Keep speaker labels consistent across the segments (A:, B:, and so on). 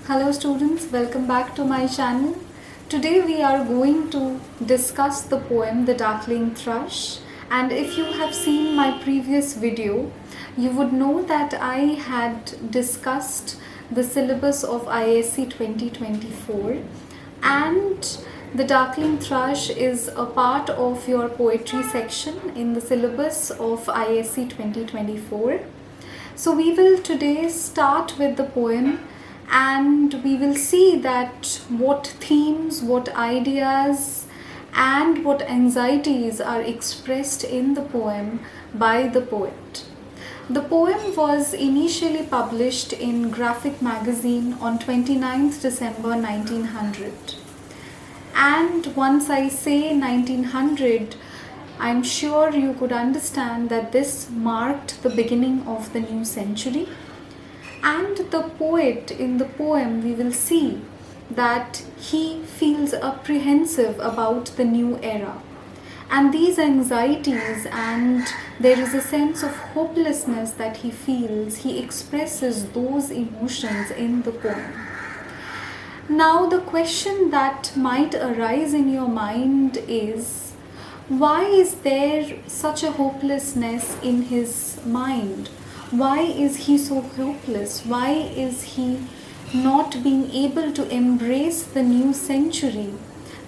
A: Hello students, welcome back to my channel. Today we are going to discuss the poem The Darkling Thrush, and if you have seen my previous video, you would know that I had discussed the syllabus of ISC 2024, and The Darkling Thrush is a part of your poetry section in the syllabus of ISC 2024. So we will today start with the poem, and we will see that what themes, what ideas and what anxieties are expressed in the poem by the poet. The poem was initially published in Graphic Magazine on 29th December 1900. And once I say 1900, I'm sure you could understand that this marked the beginning of the new century. And the poet in the poem, we will see that he feels apprehensive about the new era. And these anxieties, and there is a sense of hopelessness that he feels, he expresses those emotions in the poem. Now the question that might arise in your mind is, why is there such a hopelessness in his mind? Why is he so hopeless? Why is he not being able to embrace the new century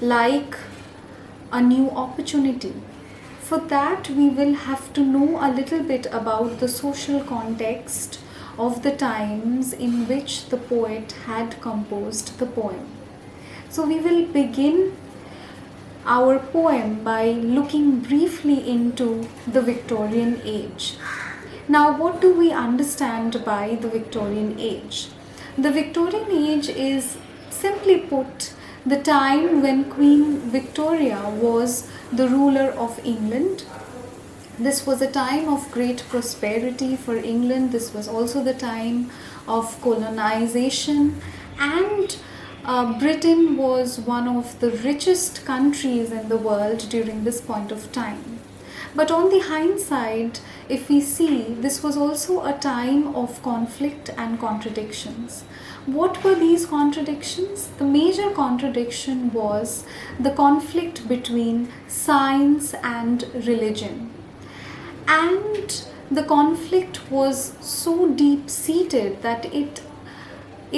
A: like a new opportunity? For that, we will have to know a little bit about the social context of the times in which the poet had composed the poem. So we will begin our poem by looking briefly into the Victorian age. Now, what do we understand by the Victorian age? The Victorian age is, simply put, the time when Queen Victoria was the ruler of England. This was a time of great prosperity for England. This was also the time of colonization, and Britain was one of the richest countries in the world during this point of time. But on the hindsight, if we see, this was also a time of conflict and contradictions. What were these contradictions? The major contradiction was the conflict between science and religion. And the conflict was so deep-seated that it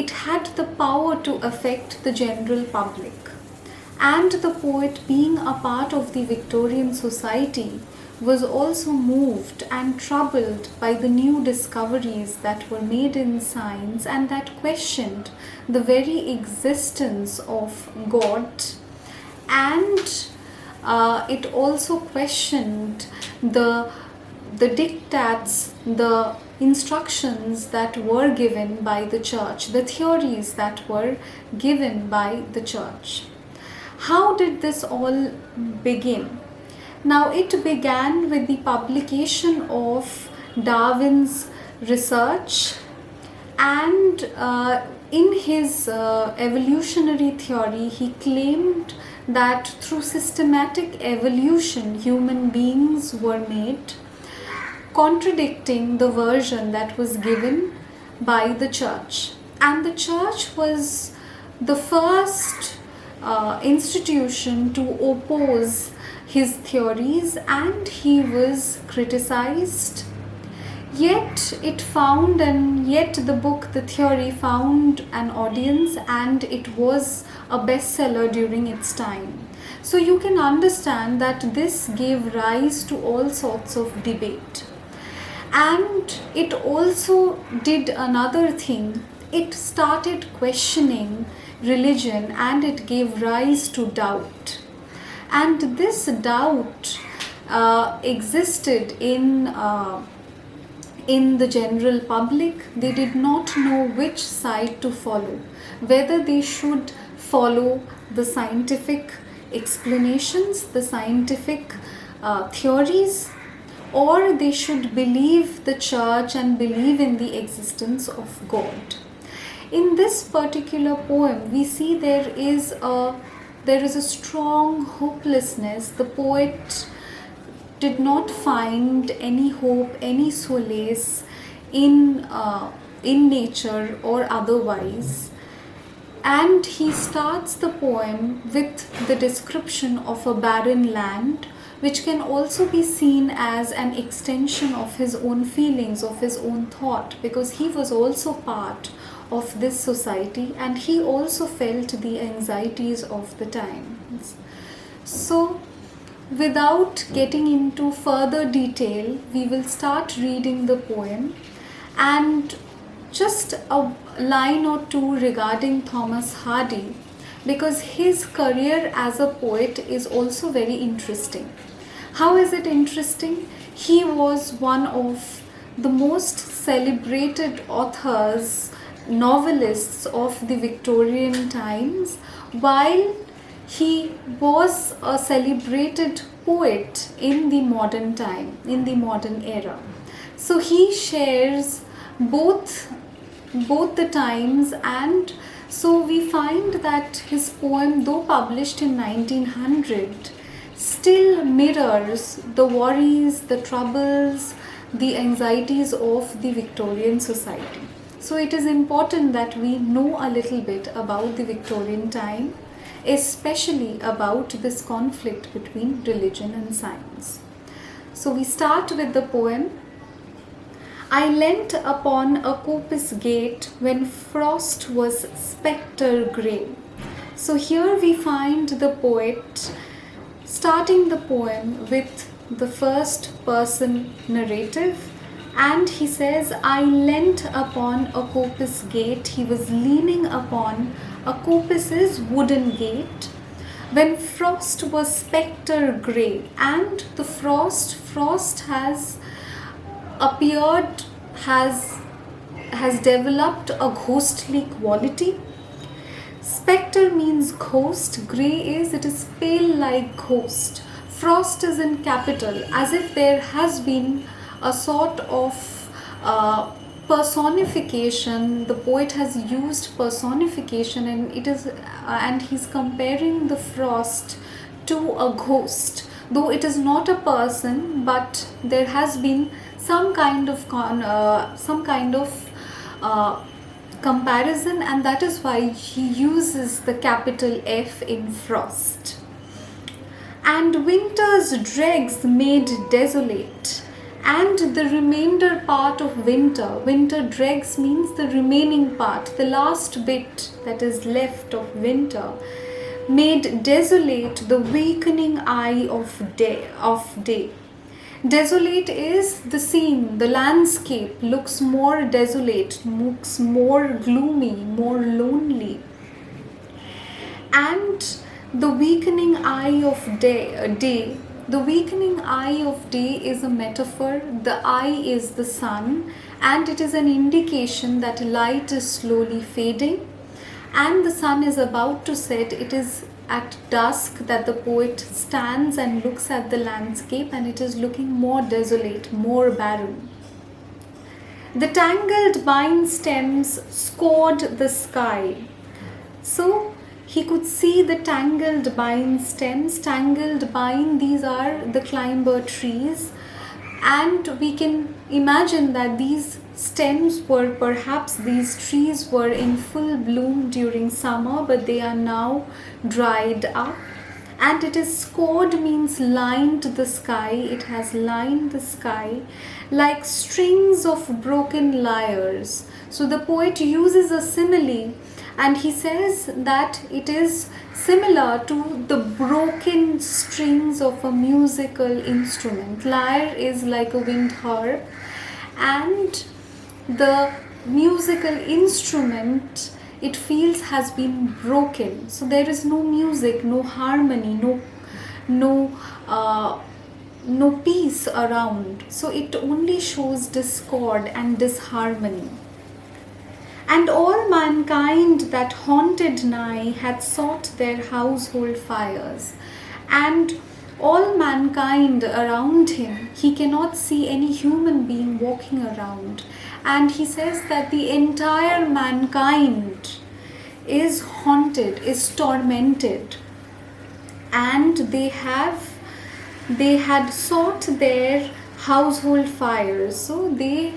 A: had the power to affect the general public. And the poet, being a part of the Victorian society, was also moved and troubled by the new discoveries that were made in science and that questioned the very existence of God, and it also questioned the diktats, the instructions that were given by the church, the theories that were given by the church. How did this all begin? Now, it began with the publication of Darwin's research, and in his evolutionary theory, he claimed that through systematic evolution, human beings were made, contradicting the version that was given by the church. And the church was the first institution to oppose his theories, and he was criticized. Yet the book, the theory, found an audience, and it was a bestseller during its time. So you can understand that this gave rise to all sorts of debate. And it also did another thing. It started questioning religion, and it gave rise to doubt. And this doubt existed in the general public. They did not know which side to follow, whether they should follow the scientific explanations, the scientific theories, or they should believe the church and believe in the existence of God. In this particular poem, we see there is a strong hopelessness. The poet did not find any hope, any solace in nature or otherwise. And he starts the poem with the description of a barren land, which can also be seen as an extension of his own feelings, of his own thought, because he was also part of this society and he also felt the anxieties of the times. So, without getting into further detail, we will start reading the poem, and just a line or two regarding Thomas Hardy, because his career as a poet is also very interesting. How is it interesting? He was one of the most celebrated authors, novelists of the Victorian times, while he was a celebrated poet in the modern time, in the modern era. So he shares both the times, and so we find that his poem, though published in 1900, still mirrors the worries, the troubles, the anxieties of the Victorian society. So it is important that we know a little bit about the Victorian time, especially about this conflict between religion and science. So we start with the poem. I leant upon a coppice gate when frost was spectre grey. So here we find the poet starting the poem with the first person narrative, and he says, I leant upon a coppice gate. He was leaning upon a coppice is wooden gate when frost was spectre grey, and the frost has appeared, has developed a ghostly quality. Spectre means ghost, grey is, it is pale like ghost. Frost is in capital, as if there has been a sort of personification. The poet has used personification, and it is and he's comparing the frost to a ghost, though it is not a person, but there has been some kind of comparison, and that is why he uses the capital F in frost. And winter's dregs made desolate, and the remainder part of winter dregs means the remaining part, the last bit that is left of winter, made desolate the weakening eye of day. Desolate is the scene, the landscape looks more desolate, looks more gloomy, more lonely. And the weakening eye of day. The weakening eye of day is a metaphor. The eye is the sun, and it is an indication that light is slowly fading and the sun is about to set. It is at dusk that the poet stands and looks at the landscape, and it is looking more desolate, more barren. The tangled vine stems scored the sky. So he could see the tangled vine stems. Tangled vine, these are the climber trees, and we can imagine that these stems were, perhaps these trees were in full bloom during summer, but they are now dried up. And it is scored means lined the sky. It has lined the sky like strings of broken lyres. So the poet uses a simile, and he says that it is similar to the broken strings of a musical instrument. Lyre is like a wind harp, and the musical instrument, it feels, has been broken. So there is no music, no harmony, no peace around. So it only shows discord and disharmony. And all mankind that haunted nigh had sought their household fires. And all mankind around him, he cannot see any human being walking around. And he says that the entire mankind is haunted, is tormented. And they had sought their household fires. So they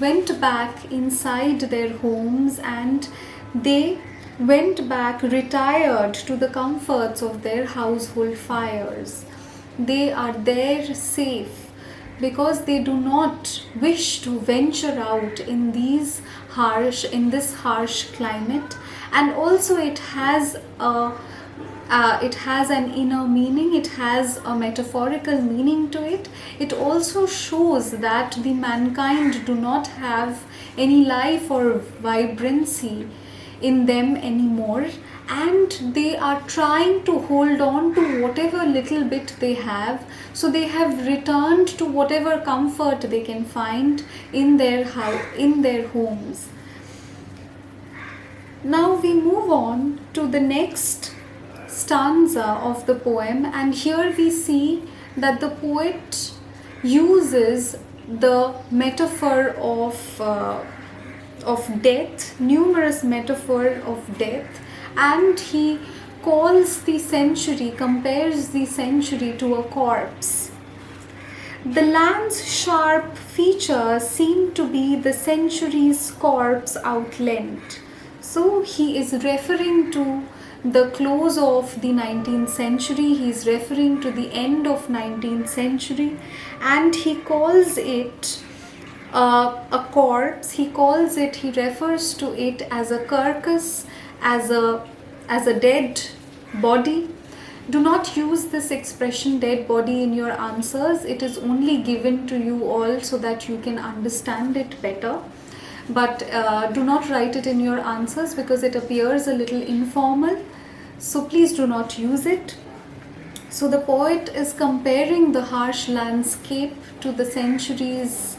A: went back inside their homes, and they went back, retired to the comforts of their household fires. They are there safe because they do not wish to venture out in this harsh climate. And also it has an inner meaning, it has a metaphorical meaning to it. It also shows that the mankind do not have any life or vibrancy in them anymore, and they are trying to hold on to whatever little bit they have. So they have returned to whatever comfort they can find in their homes. Now we move on to the next stanza of the poem, and here we see that the poet uses the metaphor of death, numerous metaphor of death, and he calls the century, compares the century to a corpse. The land's sharp features seem to be the century's corpse outlined. So he is referring to the close of the 19th century, he is referring to the end of 19th century, and he calls it a corpse. He refers to it as a carcass, as a dead body. Do not use this expression dead body in your answers. It is only given to you all so that you can understand it better. But do not write it in your answers because it appears a little informal. So please do not use it. So the poet is comparing the harsh landscape to the century's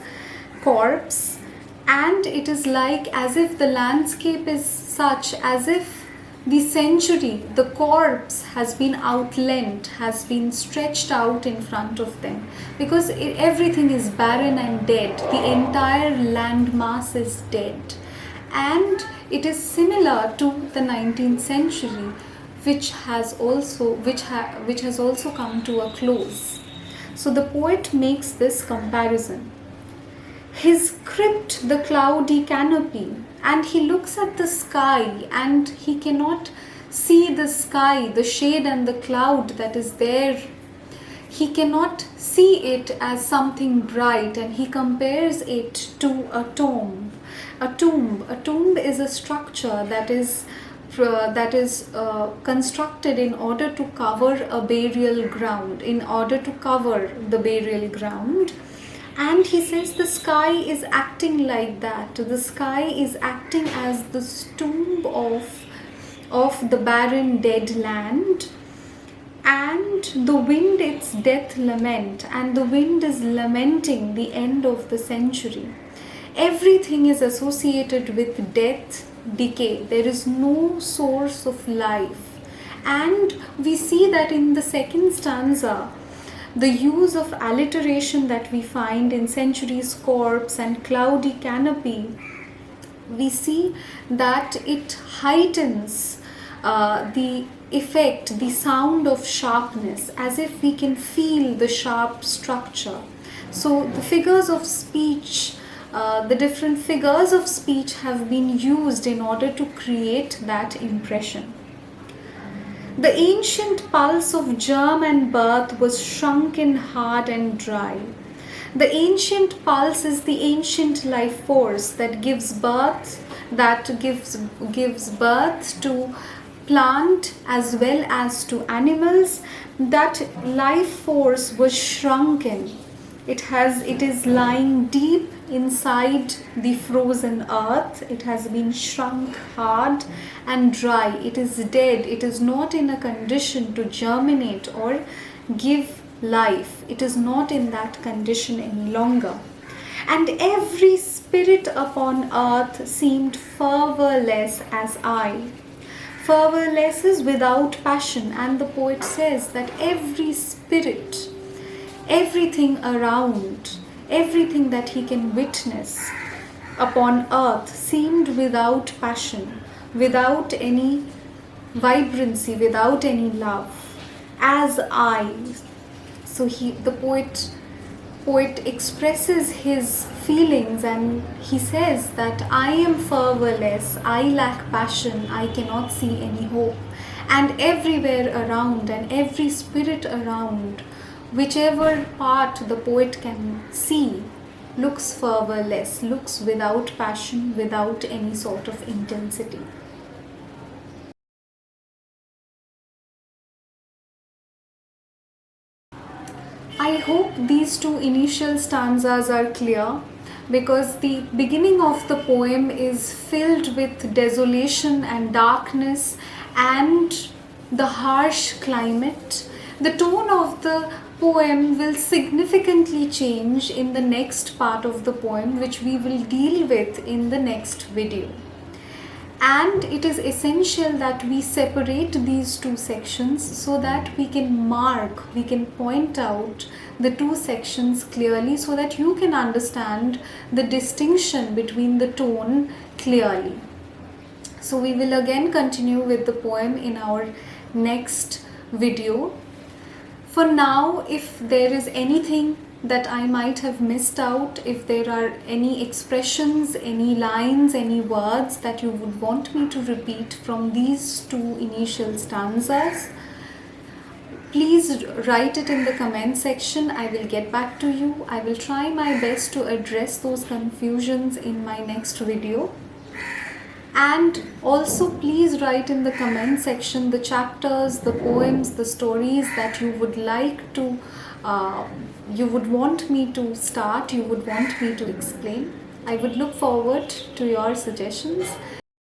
A: corpse, and it is like as if the landscape is such as if the century, the corpse, has been outlined, has been stretched out in front of them, because everything is barren and dead. The entire land mass is dead, and it is similar to the 19th century, which has also come to a close. So the poet makes this comparison. His crypt the cloudy canopy, and he looks at the sky and he cannot see the sky, the shade and the cloud that is there. He cannot see it as something bright, and he compares it to a tomb. A tomb is a structure that is constructed in order to cover a burial ground, And he says the sky is acting like that. The sky is acting as the tomb of the barren dead land, and the wind its death lament, and the wind is lamenting the end of the century. Everything is associated with death, decay. There is no source of life. And we see that in the second stanza, the use of alliteration that we find in century's corpse and cloudy canopy, we see that it heightens the effect, the sound of sharpness, as if we can feel the sharp structure. So the figures of speech, the different figures of speech have been used in order to create that impression. The ancient pulse of germ and birth was shrunken, hard and dry. The ancient pulse is the ancient life force that gives birth to plant as well as to animals. That life force was shrunken. It is lying deep inside the frozen earth. It has been shrunk hard and dry. It is dead. It is not in a condition to germinate or give life. It is not in that condition any longer. And every spirit upon earth seemed fervorless as I. Fervorless is without passion, and the poet says that every spirit, everything around, everything that he can witness upon earth seemed without passion, without any vibrancy, without any love, as I. So the poet poet expresses his feelings and he says that I am fervorless, I lack passion, I cannot see any hope. And everywhere around and every spirit around, whichever part the poet can see, looks fervorless, looks without passion, without any sort of intensity. I hope these two initial stanzas are clear, because the beginning of the poem is filled with desolation and darkness and the harsh climate. The tone of the poem will significantly change in the next part of the poem, which we will deal with in the next video. And it is essential that we separate these two sections so that we can mark, we can point out the two sections clearly so that you can understand the distinction between the tone clearly. So we will again continue with the poem in our next video. For now, if there is anything that I might have missed out, if there are any expressions, any lines, any words that you would want me to repeat from these two initial stanzas, please write it in the comment section. I will get back to you. I will try my best to address those confusions in my next video. And also please write in the comment section the chapters, the poems, the stories that you would like to you would want me to start, you would want me to explain. I would look forward to your suggestions.